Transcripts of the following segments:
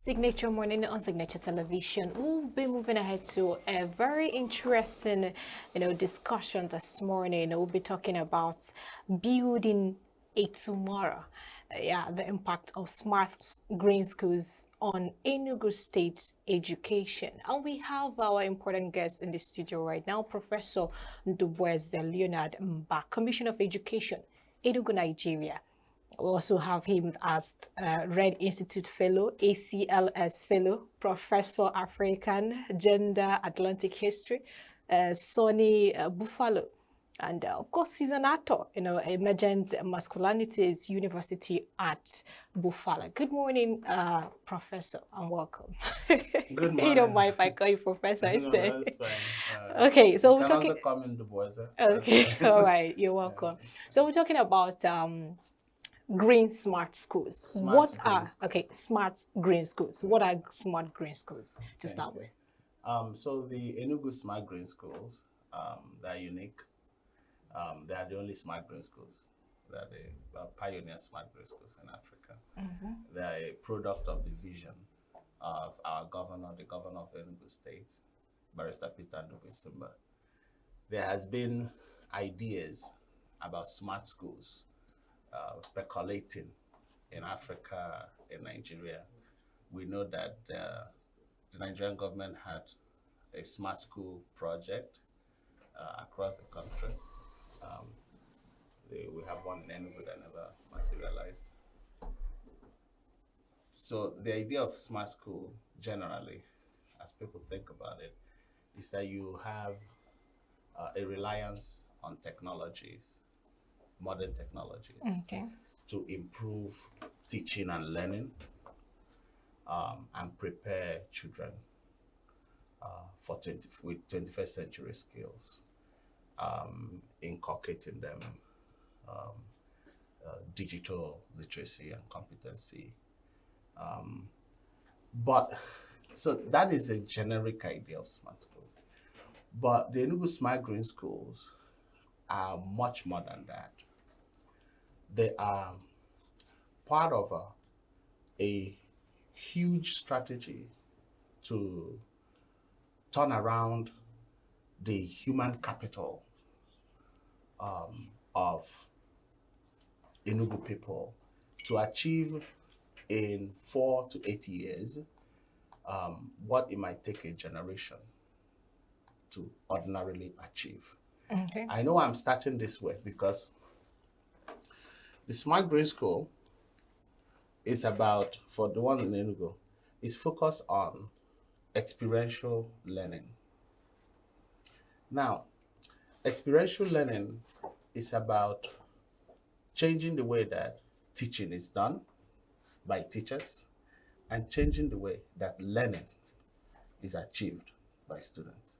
Signature Morning on Signature Television. We'll be moving ahead to a very interesting, discussion this morning. We'll be talking about building a tomorrow. Yeah, the impact of smart green schools on Enugu State's education. And we have our important guest in the studio right now, Professor Ndubueze Leonard Mba, Commissioner of Education, Enugu, Nigeria. We also have him as Red Institute Fellow, ACLS Fellow, Professor African Gender Atlantic History, Sonny Buffalo. And of course, he's an actor, Emergent Masculinities University at Buffalo. Good morning, Professor, and welcome. Good You don't morning. mind if I call you Professor No, instead? that's fine. Okay, You so we're can talking. also come in the boys. That's Okay, fine. all right, you're Yeah, welcome. that's So fine. we're talking about green smart schools. Smart What green are, okay, schools. smart green schools? What Yeah, are smart green schools to thank start you. with? So the Enugu smart green schools, they're unique. They are the only smart green schools. They're the pioneer smart green schools in Africa. They're a product of the vision of our governor, the governor of Enugu State, Barrister Peter Ndubuisumba. There has been ideas about smart schools percolating in Africa, in Nigeria. We know that the Nigerian government had a smart school project across the country. Um, we have one in Enugu that never materialized. So the idea of smart school, generally, as people think about it, is that you have a reliance on technologies, modern technologies, Okay. to improve teaching and learning and prepare children for 21st century skills, inculcating them digital literacy and competency. But so that is a generic idea of smart school. But the Enugu Smart Green Schools are much more than that. They are part of a huge strategy to turn around the human capital of Enugu people to achieve in 4 to 8 years what it might take a generation to ordinarily achieve. Okay. I know I'm starting this way because the Smart Grade School is about, for the one in Enugu, is focused on experiential learning. Now, experiential learning is about changing the way that teaching is done by teachers and changing the way that learning is achieved by students.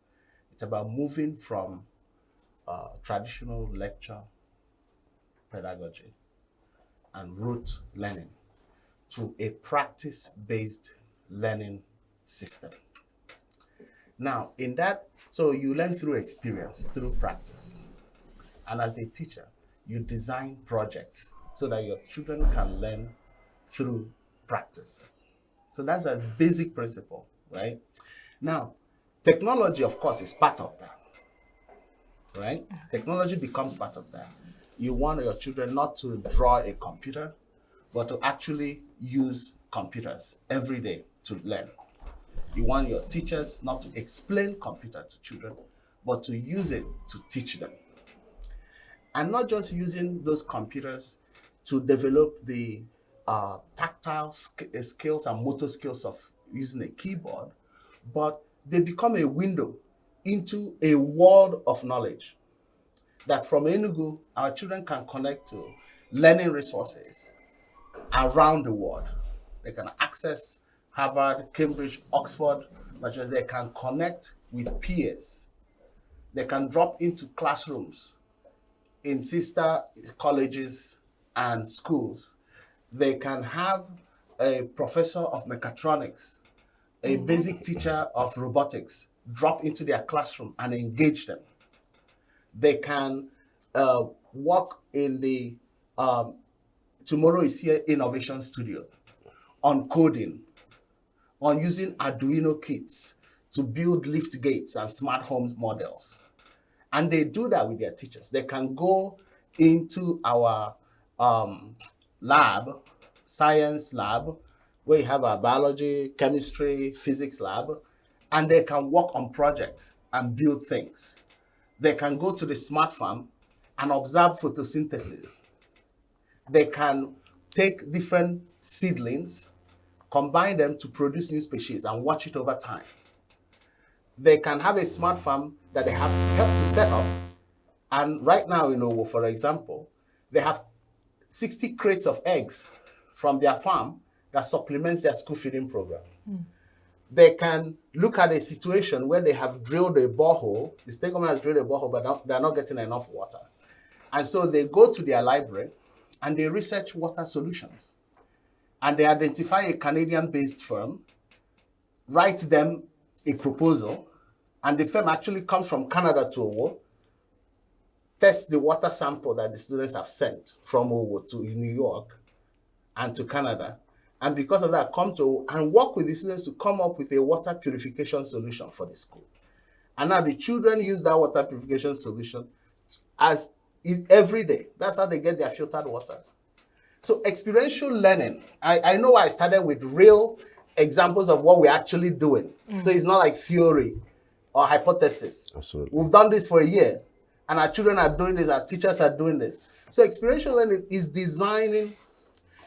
It's about moving from traditional lecture pedagogy and rote learning to a practice-based learning system. Now, in that, so you learn through experience, through practice. And as a teacher, you design projects so that your children can learn through practice. So that's a basic principle, right? Now, technology, of course, is part of that, right? Technology becomes part of that. You want your children not to draw a computer, but to actually use computers every day to learn. You want your teachers not to explain computer to children, but to use it to teach them. And not just using those computers to develop the tactile skills and motor skills of using a keyboard, but they become a window into a world of knowledge that from Enugu, our children can connect to learning resources around the world. They can access Harvard, Cambridge, Oxford, but they can connect with peers. They can drop into classrooms in sister colleges and schools. They can have a professor of mechatronics, a basic teacher of robotics drop into their classroom and engage them. They can work in the Tomorrow is Here Innovation Studio on coding, on using Arduino kits to build lift gates and smart home models. And they do that with their teachers. They can go into our lab, science lab, where you have our biology, chemistry, physics lab, and they can work on projects and build things. They can go to the smart farm and observe photosynthesis. They can take different seedlings, combine them to produce new species and watch it over time. They can have a smart farm that they have helped to set up. And right now in Enugu, for example, they have 60 crates of eggs from their farm that supplements their school feeding program. They can look at a situation where they have drilled a borehole. The state government has drilled a borehole, but they're not getting enough water. And so they go to their library and they research water solutions. And they identify a Canadian-based firm, write them a proposal, and the firm actually comes from Canada to Owo, test the water sample that the students have sent from Owo to New York and to Canada, and because of that, come to Owo and work with the students to come up with a water purification solution for the school. And now the children use that water purification solution as every day. That's how they get their filtered water. So experiential learning, I know I started with real examples of what we're actually doing. So it's not like theory or hypothesis. Absolutely. We've done this for a year, and our children are doing this, our teachers are doing this. So experiential learning is designing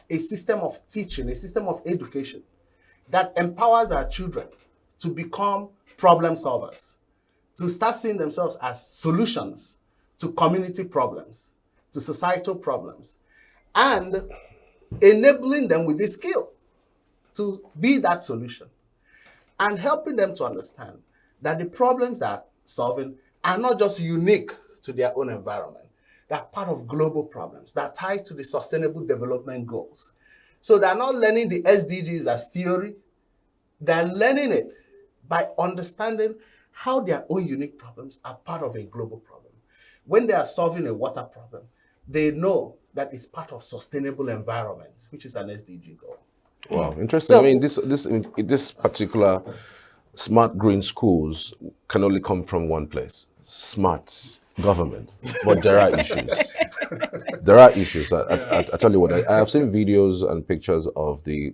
a system of teaching, a system of education that empowers our children to become problem solvers, to start seeing themselves as solutions to community problems, to societal problems, and enabling them with the skill to be that solution, and helping them to understand that the problems that are solving are not just unique to their own environment. They're part of global problems that are tied to the Sustainable Development Goals. So they're not learning the SDGs as theory. They're learning it by understanding how their own unique problems are part of a global problem. When they are solving a water problem, they know that it's part of sustainable environments, which is an SDG goal. Wow, interesting. So- I mean, this particular smart green schools can only come from one place: smart government. But there are issues. There are issues. I tell you what, I have seen videos and pictures of the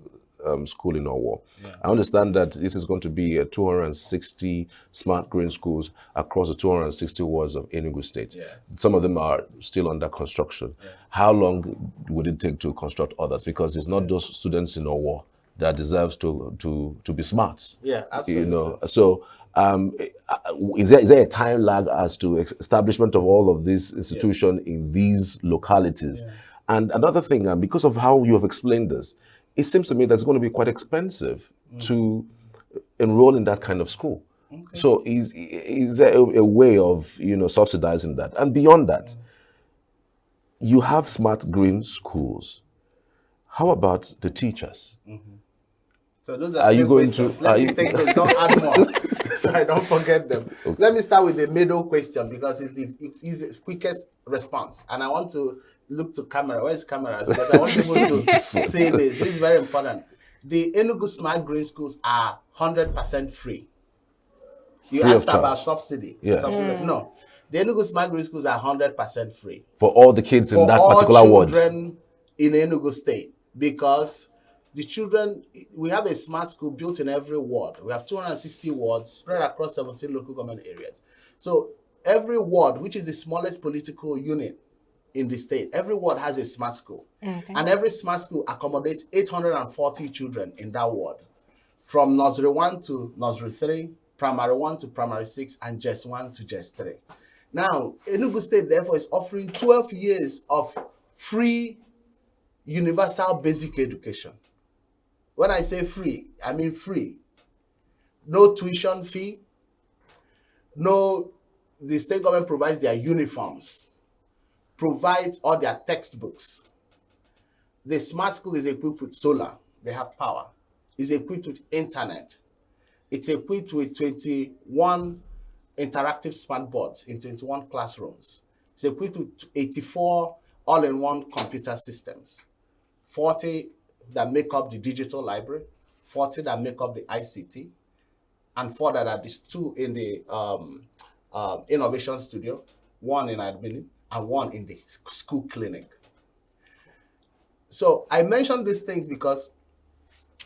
school in Owo. I understand that this is going to be a 260 smart green schools across the 260 wards of Enugu State. Yes. Some of them are still under construction. How long would it take to construct others? Because it's not those students in Owo that deserves to be smart. Yeah, absolutely. You know, so is there a time lag as to establishment of all of these institutions in these localities? And another thing, because of how you have explained this, it seems to me that's going to be quite expensive to enroll in that kind of school. So is there a way of subsidizing that? And beyond that, you have smart green schools. How about the teachers? So those Are you going questions. to- Let are me you- take those, don't add more, so I don't forget them. Let me start with the middle question because it's the quickest response. And I want to look to camera. Where's camera? Because I want people to see this. This is very important. The Enugu Smart Green Schools are 100% free. You Free of asked about charge. subsidy. Yeah. Subsidy. No. The Enugu Smart Green Schools are 100% free. For all the kids in For that all particular ward? children in Enugu State, because the children, we have a smart school built in every ward. We have 260 wards spread across 17 local government areas. So every ward, which is the smallest political unit in the state, every ward has a smart school. And every smart school accommodates 840 children in that ward, from nursery 1 to nursery 3, primary 1 to primary 6, and JES 1 to JES 3. Now, Enugu State, therefore, is offering 12 years of free universal basic education. When I say free, I mean free. No tuition fee. The state government provides their uniforms, provides all their textbooks. The smart school is equipped with solar. They have power. It's equipped with internet. It's equipped with 21 interactive smart boards in 21 classrooms. It's equipped with 84 all-in-one computer systems, 40 that make up the digital library, 40 that make up the ICT, and 4 that are these 2 in the innovation studio, 1 in admin, and 1 in the school clinic. So I mentioned these things because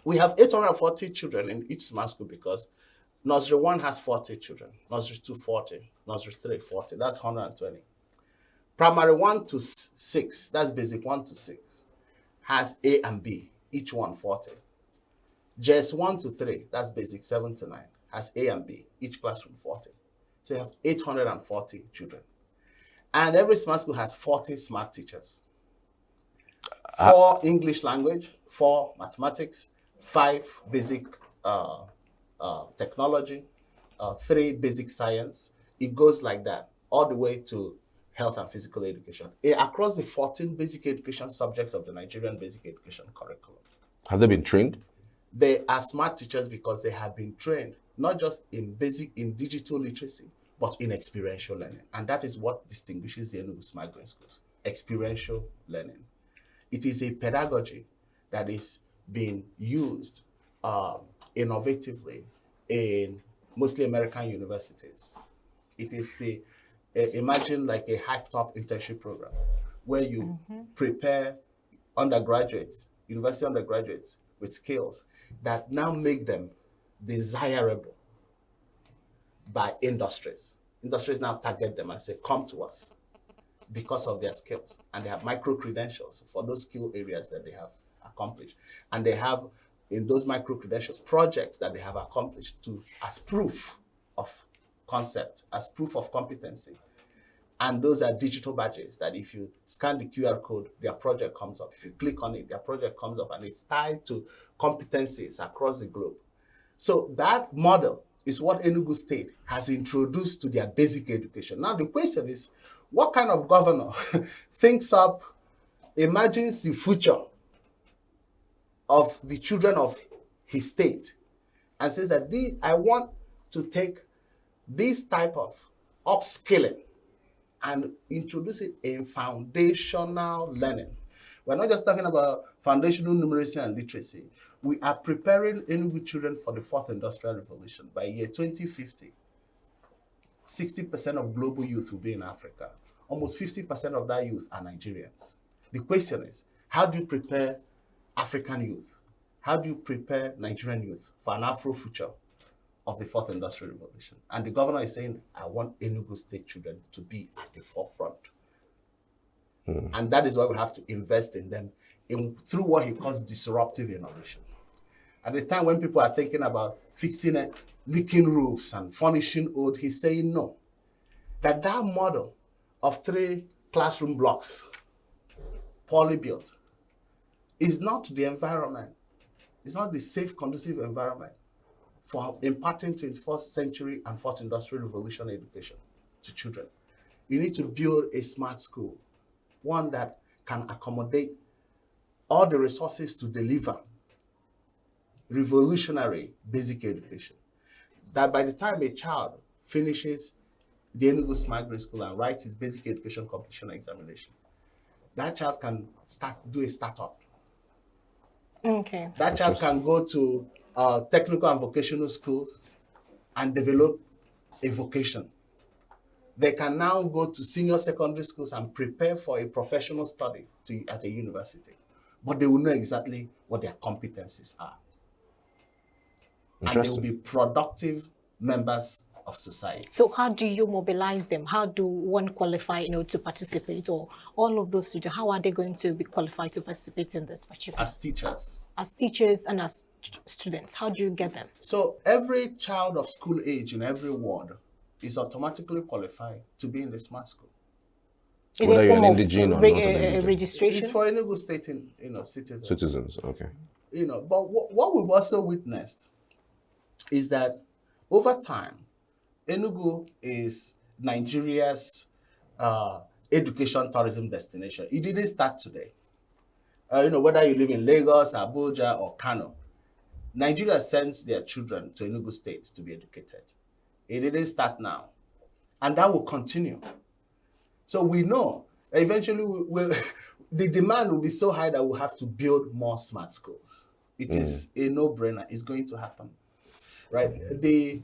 we have 840 children in each smart school, because nursery 1 has 40 children, nursery 2 40, nursery 3 40, that's 120. Primary 1 to 6, that's basic 1 to 6, has A and B, each one 40. JS 1 to 3, that's basic 7 to 9, has A and B, each classroom 40. So you have 840 children. And every smart school has 40 smart teachers. 4 English language, 4 mathematics, 5 basic technology, 3 basic science. It goes like that, all the way to health and physical education, across the 14 basic education subjects of the Nigerian basic education curriculum. Have they been trained? They are smart teachers because they have been trained not just in digital literacy, but in experiential learning. And that is what distinguishes the Enugu Smart Green Schools, experiential learning. It is a pedagogy that is being used innovatively in mostly American universities. It is the, imagine like a hyped-up internship program where you prepare undergraduates, university undergraduates, with skills that now make them desirable by industries. Industries now target them and say, come to us because of their skills. And they have micro-credentials for those skill areas that they have accomplished. And they have, in those micro-credentials, projects that they have accomplished as proof of concept, as proof of competency. And those are digital badges that if you scan the QR code, their project comes up. If you click on it, their project comes up, and it's tied to competencies across the globe. So that model is what Enugu State has introduced to their basic education. Now the question is, what kind of governor thinks up, imagines the future of the children of his state and says that I want to take this type of upskilling and introduce it in foundational learning. We're not just talking about foundational numeracy and literacy. We are preparing Enugu children for the 4th Industrial Revolution. By year 2050, 60% of global youth will be in Africa. Almost 50% of that youth are Nigerians. The question is, how do you prepare African youth? How do you prepare Nigerian youth for an Afro future of the 4th Industrial Revolution? And the governor is saying, I want Enugu State children to be at the forefront. And that is why we have to invest in them through what he calls disruptive innovation. At the time when people are thinking about fixing leaking roofs and furnishing old, he's saying no. That model of 3 classroom blocks, poorly built, is not the environment. It's not the safe, conducive environment for imparting 21st century and 4th Industrial Revolution education to children. You need to build a smart school, one that can accommodate all the resources to deliver revolutionary basic education. That by the time a child finishes the Enugu Smart Green School and writes his basic education completion examination, that child can do a startup. Okay. That child can go to technical and vocational schools and develop a vocation. They can now go to senior secondary schools and prepare for a professional study at a university. But they will know exactly what their competencies are. And they will be productive members of society. So how do you mobilize them? How do one qualify, to participate, or all of those students? How are they going to be qualified to participate in this particular? As teachers. As teachers and as students, how do you get them? So every child of school age in every ward is automatically qualified to be in the smart school. Is it a form of registration? It's for Enugu State, citizens. Citizens, okay. But what we've also witnessed is that over time, Enugu is Nigeria's education tourism destination. It didn't start today. Whether you live in Lagos, Abuja, or Kano, Nigeria sends their children to Enugu State to be educated. It didn't start now. And that will continue. So we know eventually the demand will be so high that we'll have to build more smart schools. It is a no-brainer. It's going to happen, right? The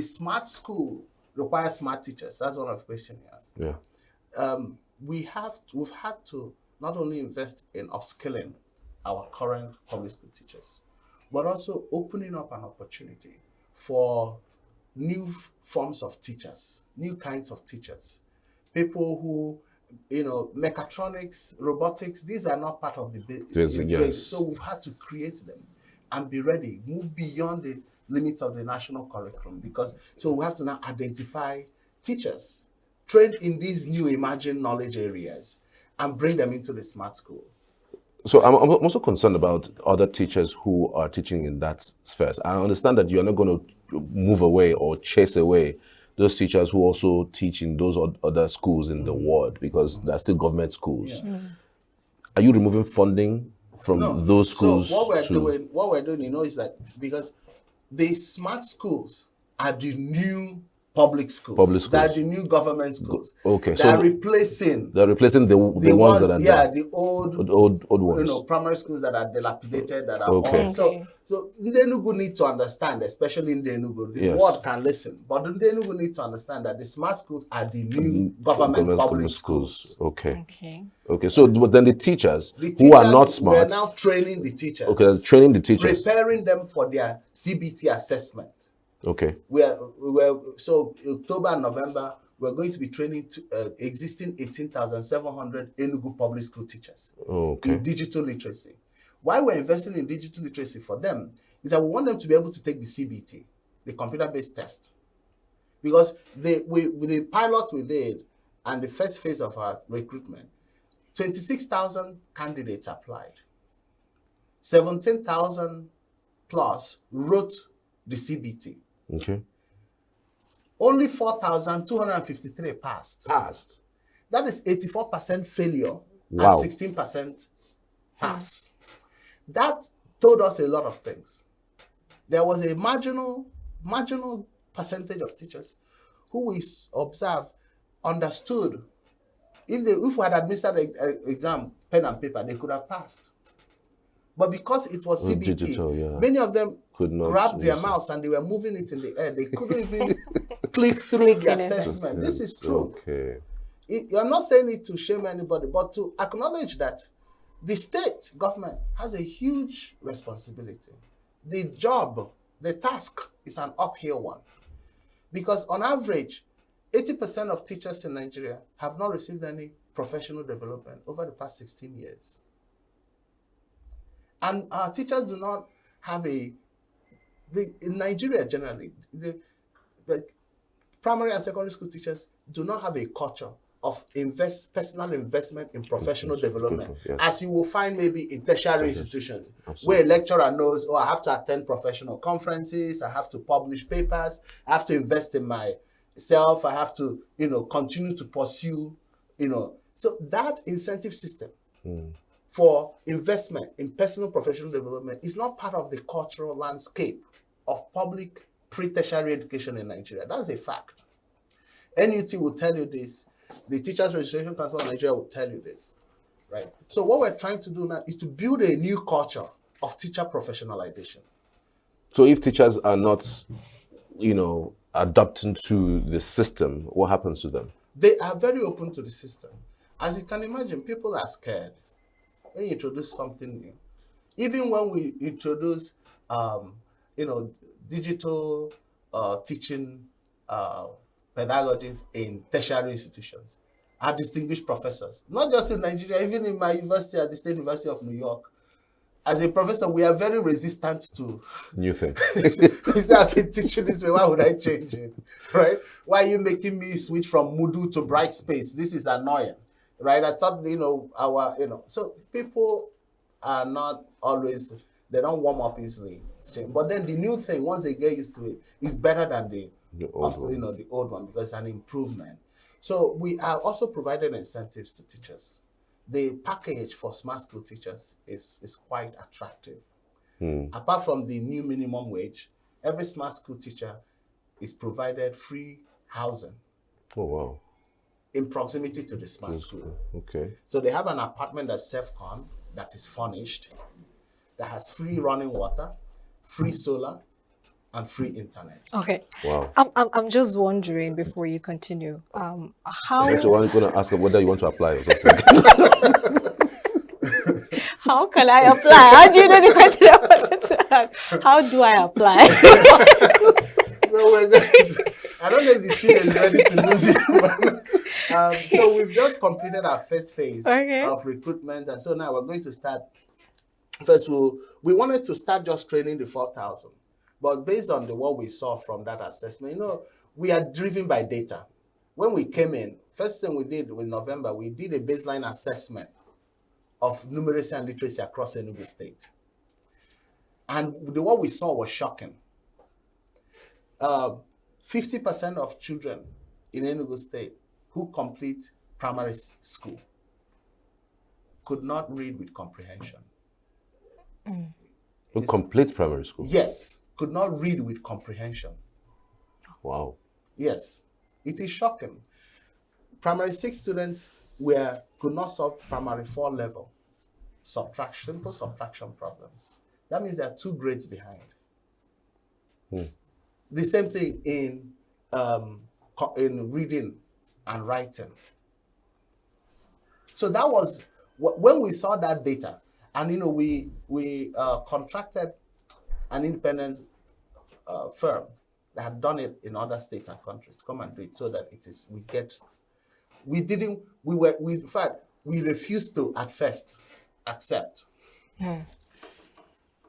smart school requires smart teachers. That's one of the questions you asked. Yeah. We've had to not only invest in upskilling our current public school teachers, but also opening up an opportunity for new forms of teachers, new kinds of teachers, people who, mechatronics, robotics, these are not part of the grade. Yes. So we've had to create them and be ready, move beyond the limits of the national curriculum, so we have to now identify teachers trained in these new emerging knowledge areas and bring them into the smart school. So I'm also concerned about other teachers who are teaching in that sphere. I understand that you're not going to move away or chase away those teachers who also teach in those other schools in the world, because they're still government schools. Yeah. Are you removing funding from those schools? So what we're doing, is that because the smart schools are the new public schools. They're the new government schools. Okay, they're replacing the ones that are there. The old ones. Primary schools that are dilapidated, that are Okay. old. So the Enugu need to understand, especially in the Enugu, the world can listen, but the Enugu need to understand that the smart schools are the new government public schools. Okay. So, but then the teachers who are not smart, we're now training the teachers. Okay, training the teachers, preparing them for their CBT assessment. Okay. So October and November, we're going to be training existing 18,700 Enugu public school teachers in digital literacy. Why we're investing in digital literacy for them is that we want them to be able to take the CBT, the computer-based test. Because with the pilot we did and the first phase of our recruitment, 26,000 candidates applied. 17,000 plus wrote the CBT. Okay. Only 4,253 passed. That is 84% failure and 16% pass. That told us a lot of things. There was a marginal percentage of teachers who we observed understood. If we had administered the exam, pen and paper, they could have passed. But because it was CBT, digital, many of them could not grab their mouse and they were moving it in the air. They couldn't even click through the assessment. This is true. Okay. I'm not saying it to shame anybody, but to acknowledge that the state government has a huge responsibility. The task is an uphill one. Because on average, 80% of teachers in Nigeria have not received any professional development over the past 16 years. And our teachers do not have in Nigeria generally, the primary and secondary school teachers do not have a culture of personal investment in professional development, as you will find maybe in tertiary institutions, where a lecturer knows, I have to attend professional conferences, I have to publish papers, I have to invest in myself, I have to, continue to pursue, So that incentive system for investment in personal professional development is not part of the cultural landscape of public pre-tertiary education in Nigeria. That's a fact. NUT will tell you this. The Teachers Registration Council of Nigeria will tell you this, right? So what we're trying to do now is to build a new culture of teacher professionalization. So if teachers are not, adapting to the system, what happens to them? They are very open to the system. As you can imagine, people are scared when you introduce something new. Even when we introduce, digital teaching pedagogies in tertiary institutions, our distinguished professors, not just in Nigeria, even in my university at the State University of New York, as a professor, we are very resistant to new things. I've been teaching this way, why would I change it, right? Why are you making me switch from Moodle to Brightspace? This is annoying, right? I thought, so people are not always, they don't warm up easily. But then the new thing, once they get used to it, is better than the old one, because it's an improvement. So we are also providing incentives to teachers. The package for smart school teachers is quite attractive. Apart from the new minimum wage, every smart school teacher is provided free housing. Oh, wow. In proximity to the smart school. Okay. So they have an apartment that's self-con, that is furnished. that has free running water, free solar, and free internet. Okay. Wow. I'm just wondering before you continue. I thought you How were going to ask whether you want to apply or something. how can I apply? How do you know the question I wanted to ask? How do I apply? So we're going to, I don't know if the student is ready to lose you. But, so we've just completed our first phase Okay. of recruitment, and so now we're going to start. First, we wanted to start just training the 4,000, but based on what we saw from that assessment, we are driven by data. When we came in, first thing we did in November, we did a baseline assessment of numeracy and literacy across Enugu State, and what we saw was shocking. 50% of children in Enugu State who complete primary school could not read with comprehension. Who complete primary school? Yes, could not read with comprehension. Wow. Yes, it is shocking. Primary 6 students could not solve primary 4 level subtraction problems. That means they are 2 grades behind. The same thing in reading and writing. So that was when we saw that data, and we contracted an independent firm that had done it in other states and countries to come and do it, so that we refused to at first accept,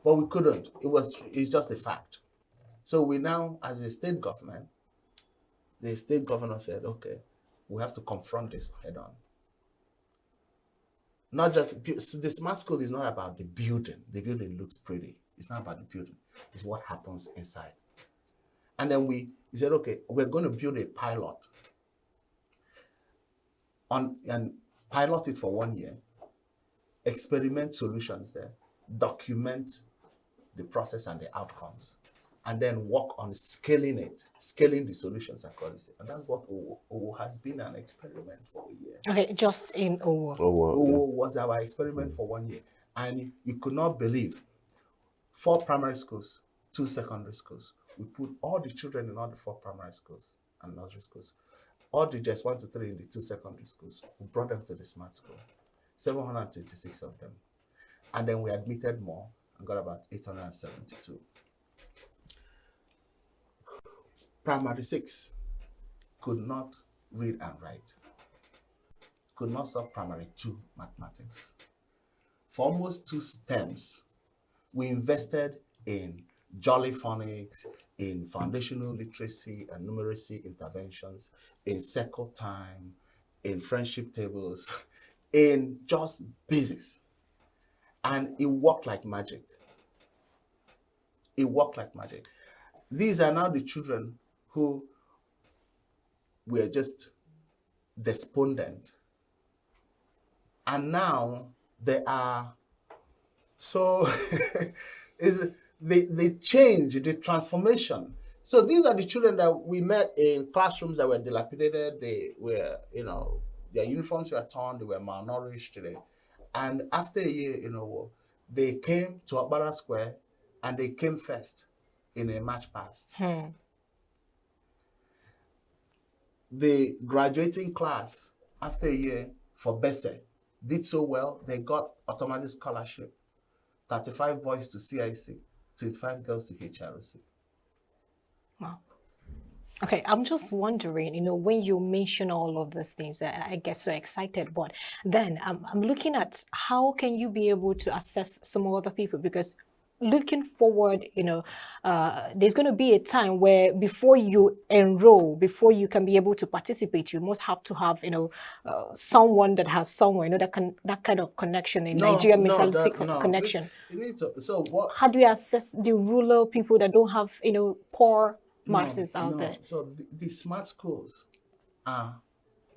but we couldn't. It's just a fact. So we now, as a state government, the state governor said, okay, we have to confront this head on. Not just, the smart school is not about the building. The building looks pretty. It's not about the building. It's what happens inside. And then we said, okay, we're going to build a pilot and pilot it for 1 year, experiment solutions there, document the process and the outcomes, and then work on scaling the solutions across the state. And that's what Owo has been an experiment for a year. Okay, just in Owo. Owo was our experiment for 1 year. And you could not believe, 4 primary schools, 2 secondary schools. We put all the children in all the 4 primary schools and nursery schools, all the just 1 to 3 in the 2 secondary schools. We brought them to the smart school, 726 of them. And then we admitted more and got about 872. Primary 6 could not read and write, could not solve primary 2 mathematics. For almost 2 stems, we invested in Jolly Phonics, in foundational literacy and numeracy interventions, in circle time, in friendship tables, in just basics. And it worked like magic. It worked like magic. These are now the children who were just despondent. And now they are so they change, the transformation. So these are the children that we met in classrooms that were dilapidated. They were, their uniforms were torn, they were malnourished. And after a year, they came to Okpara Square and they came first in a match past. The graduating class, after a year for BESE, did so well, they got automatic scholarship, 35 boys to CIC, 25 girls to HRC. Wow. Okay, I'm just wondering, when you mention all of these things, I get so excited, but then I'm looking at how can you be able to assess some other people, because looking forward, there's going to be a time where before you enroll, before you can be able to participate, you must have to have, someone that has someone, that kind of connection in Nigerian mentality connection. You need to, so what? How do you assess the rural people that don't have, poor masses out there? So the smart schools are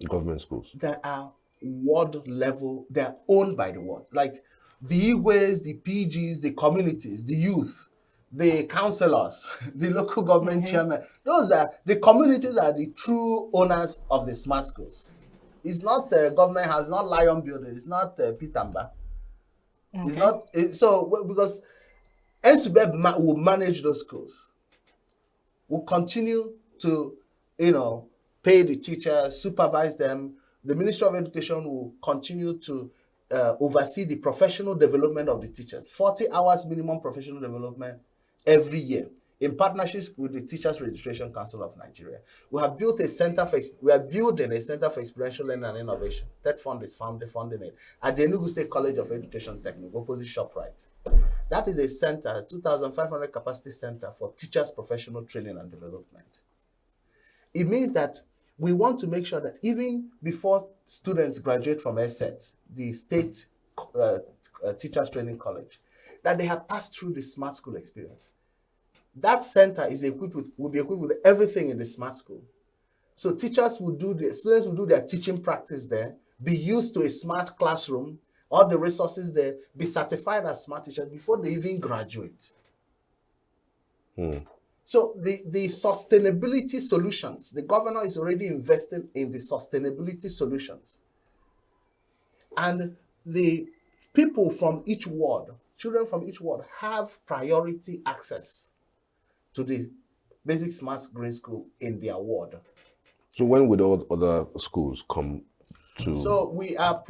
government schools that are ward level. They're owned by the ward, like the Igwes, the PGs, the communities, the youth, the councillors, the local government chairman. Those are the communities, are the true owners of the smart schools. It's not government house, not Lion Building, it's not Pitamba. It's Okay. not because NSUBEB will manage those schools. Will continue to, pay the teachers, supervise them. The Ministry of Education will continue to oversee the professional development of the teachers. 40 hours minimum professional development every year in partnerships with the Teachers Registration Council of Nigeria. We are building a center for experiential learning and innovation. That fund is funding it at the Enugu State College of Education Technique, opposite ShopRite. That is a center, 2,500 capacity center for teachers' professional training and development. It means that we want to make sure that even before students graduate from ESSET, the State Teachers Training College, that they have passed through the smart school experience. That center will be equipped with everything in the smart school. So students will do their teaching practice there, be used to a smart classroom, all the resources there, be certified as smart teachers before they even graduate. So the sustainability solutions, the governor is already investing in the sustainability solutions. And the people from each ward, children from each ward, have priority access to the basic smart green school in their ward. So when would all other schools come to? So we are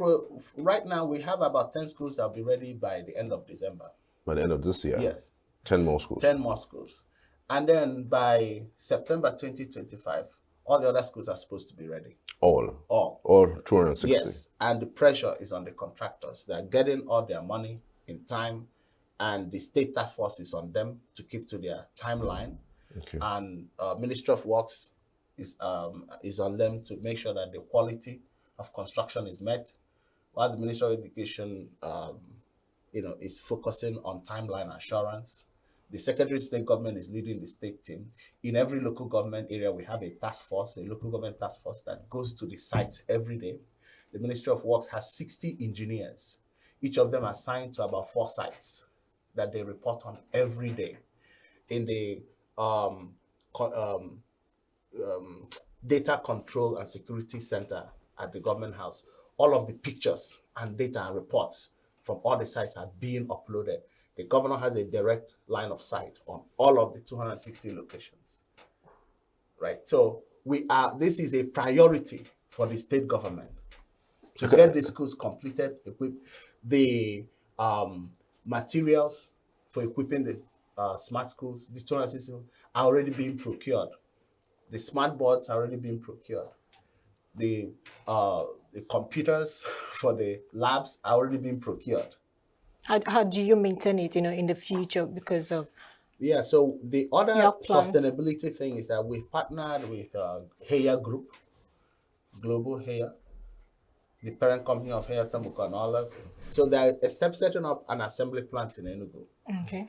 right now we have about 10 schools that will be ready by the end of December. By the end of this year? Yes. 10 more schools? 10 more schools. And then by September 2025, all the other schools are supposed to be ready. All 260? Yes, and the pressure is on the contractors. They're getting all their money in time, and the state task force is on them to keep to their timeline. Okay. And Ministry of Works is on them to make sure that the quality of construction is met, while the Ministry of Education, is focusing on timeline assurance. The Secretary of State Government is leading the state team. In every local government area, we have a task force, a local government task force that goes to the sites every day. The Ministry of Works has 60 engineers, each of them assigned to about 4 sites that they report on every day. In the Data Control and Security Center at the Government House, all of the pictures and data and reports from all the sites are being uploaded. The governor has a direct line of sight on all of the 260 locations, right? So this is a priority for the state government to get the schools completed, equipped. The materials for equipping the smart schools, the 260 are already being procured. The smart boards are already being procured. The computers for the labs are already being procured. How do you maintain it, in the future because of? Yeah, so the other sustainability thing is that we've partnered with Heya Group, Global Heya, the parent company of Heya Tamuka and Olives. So they're setting up an assembly plant in Enugu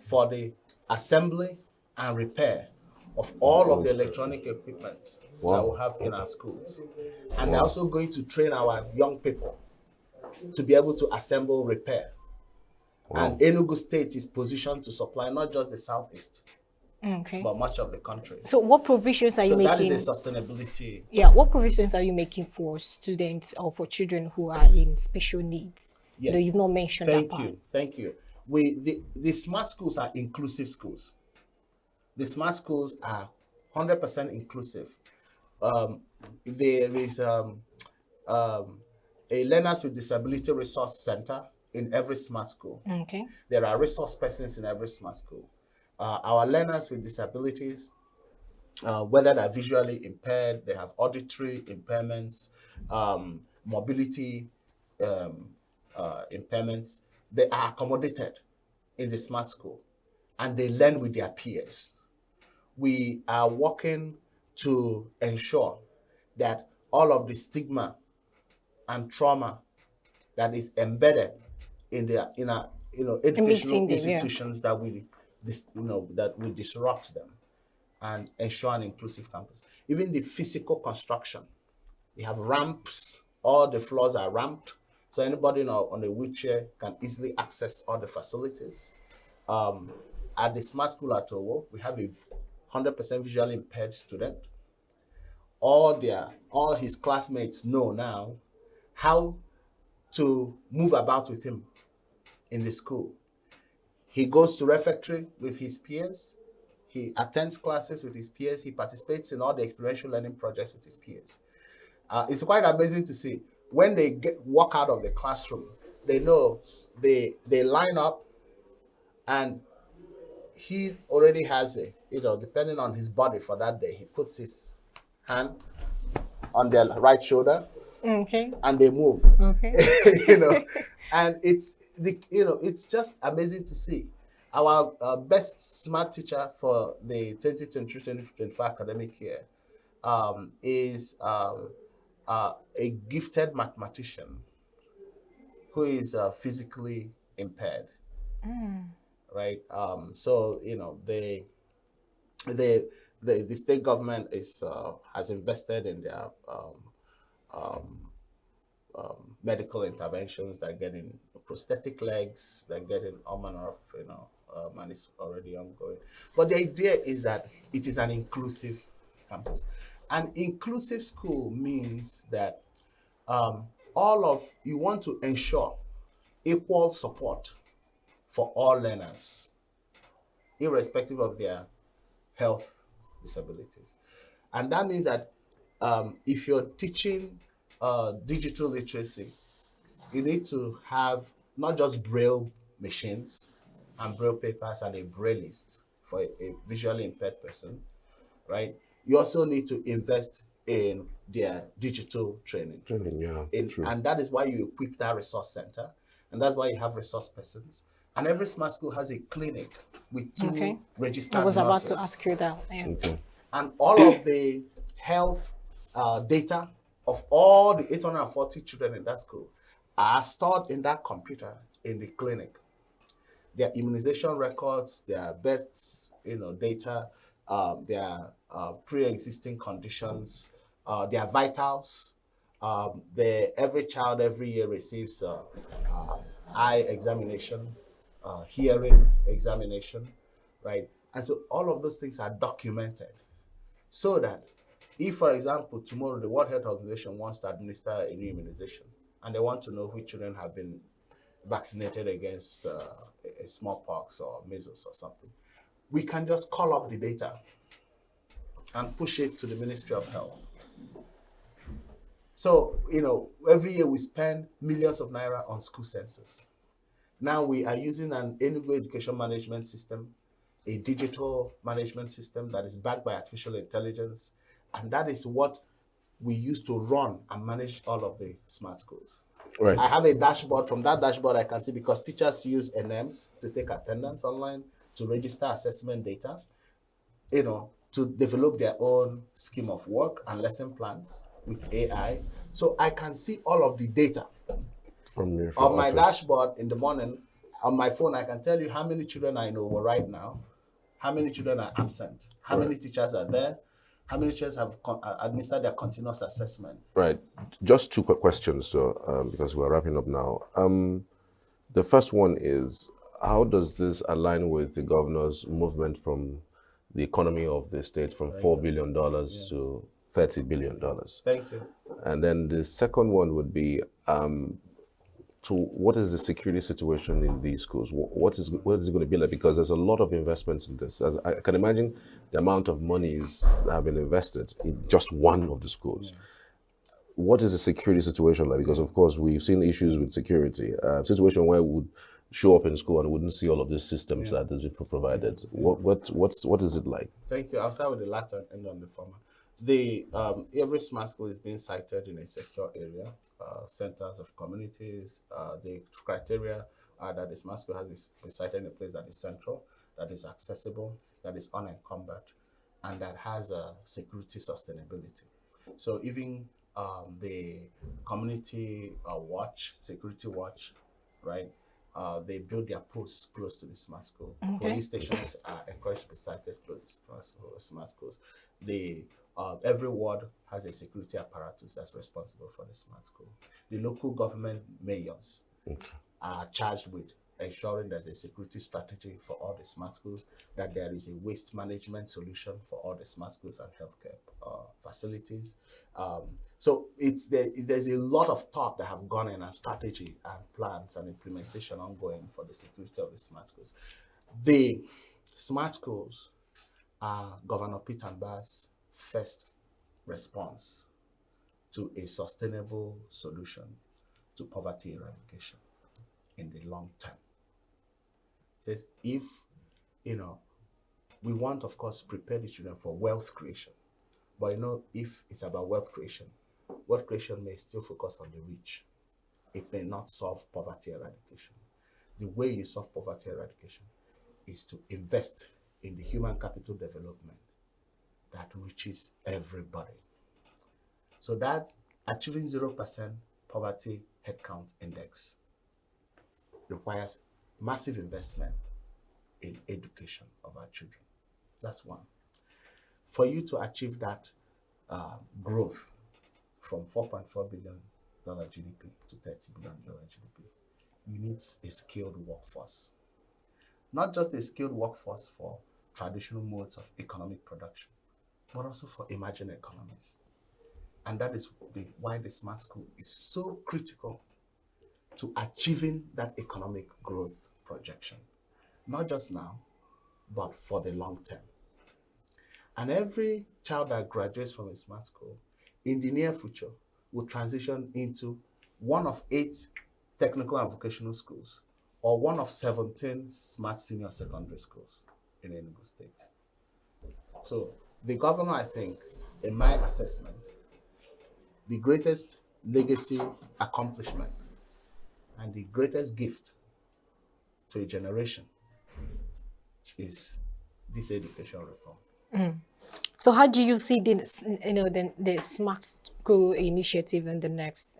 for the assembly and repair of all of the electronic equipment that we have in our schools. And they're also going to train our young people to be able to assemble, repair. And Enugu State is positioned to supply not just the southeast, but much of the country. So what provisions are you making? So that is a sustainability. Yeah, what provisions are you making for students or for children who are in special needs? Yes. You've not mentioned that part. Thank you. The smart schools are inclusive schools. The smart schools are 100% inclusive. There is a Learners with Disability Resource Center in every smart school. Okay. There are resource persons in every smart school. Our learners with disabilities, whether they're visually impaired, they have auditory impairments, mobility impairments, they are accommodated in the smart school and they learn with their peers. We are working to ensure that all of the stigma and trauma that is embedded in our educational institutions that we disrupt them and ensure an inclusive campus. Even the physical construction, we have ramps, all the floors are ramped, so anybody on a wheelchair can easily access all the facilities. At the smart school at Owo, we have a 100% visually impaired student. All his classmates know now how to move about with him in the school. He goes to refectory with his peers. He attends classes with his peers. He participates in all the experiential learning projects with his peers. It's quite amazing to see when they walk out of the classroom. They know they line up, and he already has depending on his body for that day, he puts his hand on their right shoulder, Okay. and they move. Okay. And it's just amazing to see. Our best smart teacher for the 2023-2024 academic year is a gifted mathematician who is physically impaired, right? So the state government has invested in their medical interventions. They're getting prosthetic legs. They're getting all manner of and it's already ongoing. But the idea is that it is an inclusive campus. An inclusive school means that you want to ensure equal support for all learners, irrespective of their health disabilities. And that means that if you're teaching digital literacy, you need to have not just braille machines and braille papers and a brailleist for a visually impaired person, right? You also need to invest in their digital training. True. And that is why you equip that resource center. And that's why you have resource persons. And every smart school has a clinic with two registered I was about nurses. to ask you that. Yeah. Okay. And all of the health data of all the 840 children in that school are stored in that computer in the clinic. Their immunization records, their births, data, their pre-existing conditions, their vitals. Every child every year receives eye examination, hearing examination, right? And so all of those things are documented so that if, for example, tomorrow the World Health Organization wants to administer a new immunization and they want to know which children have been vaccinated against a smallpox or measles or something, we can just call up the data and push it to the Ministry of Health. So, every year we spend millions of naira on school census. Now we are using an Enugu education management system, a digital management system that is backed by artificial intelligence. And that is what we use to run and manage all of the smart schools. Right. I have a dashboard. From that dashboard, I can see, because teachers use NMs to take attendance online, to register assessment data, to develop their own scheme of work and lesson plans with AI. So I can see all of the data From your on my office. dashboard in the morning. On my phone, I can tell you how many children I know right now, how many children are absent, how many teachers are there, how many teachers have administered their continuous assessment. Right. Just two quick questions, because we're wrapping up now. The first one is, how does this align with the governor's movement from the economy of the state from $4 billion to $30 billion? Thank you. And then the second one would be, what is the security situation in these schools? What is it going to be like? Because there's a lot of investments in this. As I can imagine the amount of monies that have been invested in just one of the schools. What is the security situation like? Because of course we've seen issues with security. Situation where we would show up in school and wouldn't see all of these systems that has been provided. What is it like? Thank you. I'll start with the latter and on the former. Every smart school is being sited in a secure area. Centers of communities. The criteria are that the smart school has been sited in a place that is central, that is accessible, that is unencumbered, and that has security sustainability. So even the community security watch, right? They build their posts close to the smart school. Police stations are encouraged to be sited close to smart schools. Every ward has a security apparatus that's responsible for the smart school. The local government mayors are charged with ensuring there's a security strategy for all the smart schools, that there is a waste management solution for all the smart schools and healthcare facilities. So there's a lot of thought that have gone in, and strategy and plans and implementation ongoing for the security of the smart schools. The smart schools are Governor Peter Mbah's first response to a sustainable solution to poverty eradication in the long term. Says if, we want, of course, prepare the children for wealth creation. But if it's about wealth creation may still focus on the rich. It may not solve poverty eradication. The way you solve poverty eradication is to invest in the human capital development that reaches everybody. So that achieving 0% poverty headcount index requires massive investment in education of our children. That's one. For you to achieve that growth from $4.4 billion GDP to $30 billion GDP, you need a skilled workforce. Not just a skilled workforce for traditional modes of economic production, but also for emerging economies. And that is why the smart school is so critical to achieving that economic growth projection. Not just now, but for the long term. And every child that graduates from a smart school in the near future will transition into one of 8 technical and vocational schools or one of 17 smart senior secondary schools in Enugu State. So the governor, I think, in my assessment, the greatest legacy accomplishment and the greatest gift to a generation is this education reform. So how do you see the smart school initiative in the next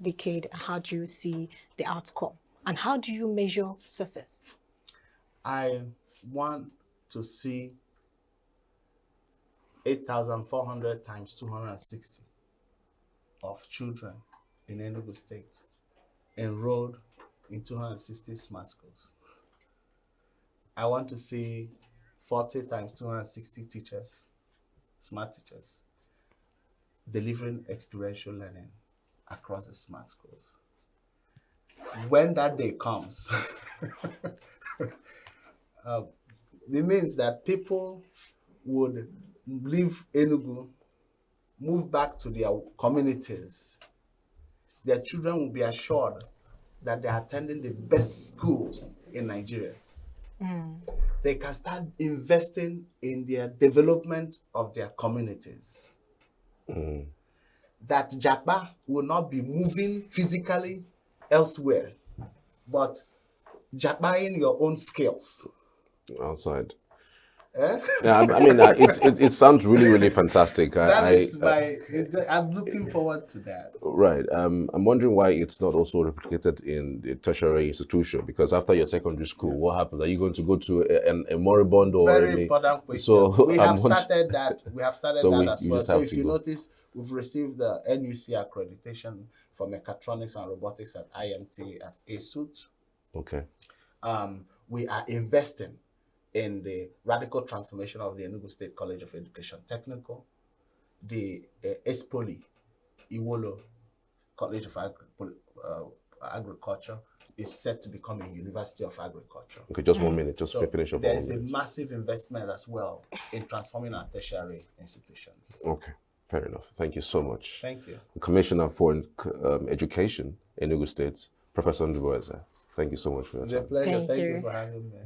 decade? How do you see the outcome, and how do you measure success? I want to see 8,400 times 260 of children in Enugu State enrolled in 260 smart schools. I want to see 40 times 260 teachers, smart teachers, delivering experiential learning across the smart schools. When that day comes, it means that people would leave Enugu, move back to their communities. Their children will be assured that they are attending the best school in Nigeria. They can start investing in their development of their communities. That Japa will not be moving physically elsewhere, but Japaing your own skills. Outside. Yeah, I mean, it sounds really, really fantastic. I'm looking forward to that. Right. I'm wondering why it's not also replicated in the tertiary institution, because after your secondary school, Yes. What happens? Are you going to go to a moribund or Very important question. So we have started that. We have started So that as you well. just So have if to you go. notice, we've received the NUC accreditation for mechatronics and robotics at IMT at ASUT. Okay. We are investing in the radical transformation of the Enugu State College of Education Technical, the ESPOLI, Iwolo College of Agriculture is set to become a University of Agriculture. Okay, just 1 minute. Just So finish up. there is a massive investment as well in transforming our tertiary institutions. Okay, fair enough. Thank you so much. Thank you. Commissioner for Education, Enugu State, Professor Ndubueze. Thank you so much for your It's a time. pleasure. Thank Thank you. you for having me.